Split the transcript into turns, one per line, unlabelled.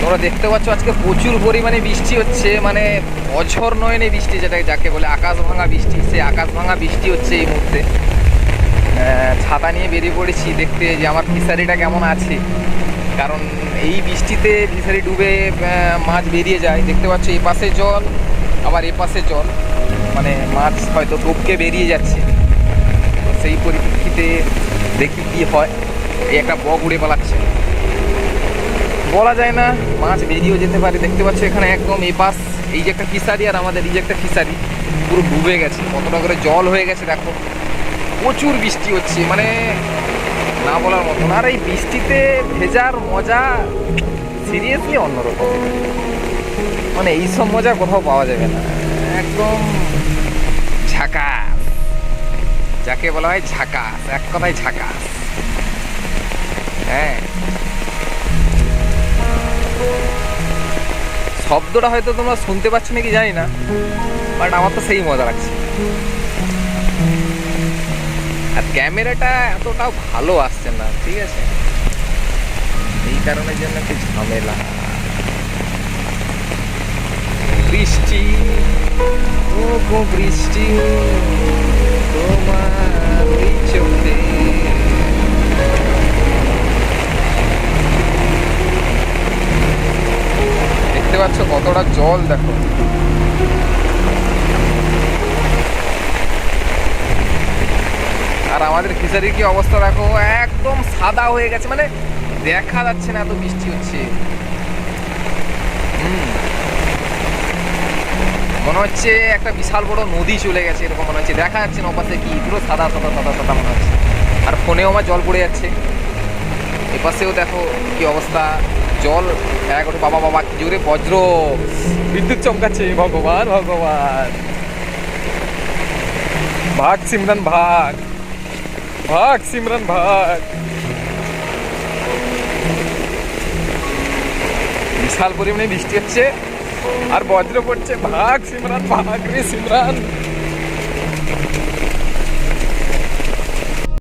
তোমরা দেখতে পাচ্ছ আজকে প্রচুর পরিমাণে বৃষ্টি হচ্ছে, মানে অঝড় নয়নে বৃষ্টি, যাকে বলে আকাশ ভাঙা বৃষ্টি। সেই আকাশ ভাঙা বৃষ্টি হচ্ছে এই মুহূর্তে। ছাতা নিয়ে বেরিয়ে পড়েছি দেখতে যে আমার ফিশারিটা কেমন আছে, কারণ এই বৃষ্টিতে ফিশারি ডুবে মাছ বেরিয়ে যায়। দেখতে পাচ্ছ এ পাশে জল আবার এ পাশে জল, মানে মাছ হয়তো টপকে বেরিয়ে যাচ্ছে। তো সেই পরিপ্রেক্ষিতে দেখি কি হয়। এই একটা বক উড়ে পালাচ্ছে, বলা যায় না, মাছ বেরিয়েও যেতে পারে। দেখতে পাচ্ছ এখানে একদম এ পাশ, এই যে একটা ফিশারি আর আমাদের এই যে একটা ফিশারি পুরো ডুবে গেছে, কতটা করে জল হয়ে গেছে দেখো। প্রচুর বৃষ্টি হচ্ছে, মানে না বলার মতন। আর এই বৃষ্টিতে ভেজার মজা সিরিয়াসলি অন্যরকম, মানে এইসব মজা কোথাও পাওয়া যাবে না। একদম ঝাকাস, যাকে বলা হয় ঝাকাস, এক কথায় ঝাকাস। হ্যাঁ, শব্দটা হয়তো তোমরা শুনতে পাচ্ছ নাকি জানি না, বাট আমার তো সেই মজা লাগছে। আর ক্যামেরাটা এতটাও ভালো আসছে না, ঠিক আছে, এই কারণের জন্য একটু ঝামেলা। বৃষ্টি, ও গো বৃষ্টি, তোমার ওই চোখে। দেখতে পাচ্ছ কতটা জল দেখো। আর আমাদের ফিশারির কি অবস্থা দেখো, একদম সাদা হয়ে গেছে, মানে দেখা যাচ্ছে না, এত বৃষ্টি হচ্ছে। মনে হচ্ছে একটা বিশাল বড় নদী চলে গেছে, এরকম মনে হচ্ছে। দেখা যাচ্ছে না ওপাশে কি, পুরো সাদা সাদা সাদা সাদা মনে হচ্ছে। আর ফোনেও আমার জল পড়ে যাচ্ছে। এপাশেও দেখো কি অবস্থা, জল এক ওঠে। বাবা বাবা, কি জোরে বজ্র বিদ্যুৎ চমকাচ্ছে, ভগবান ভগবান। ভাগ সিমরান ভাগ, ভাগ সিমরান ভাগ। বিশাল পরিমাণে বৃষ্টি হচ্ছে আর বজ্র পড়ছে। ভাগ সিমরান ভাগ রে সিমরান।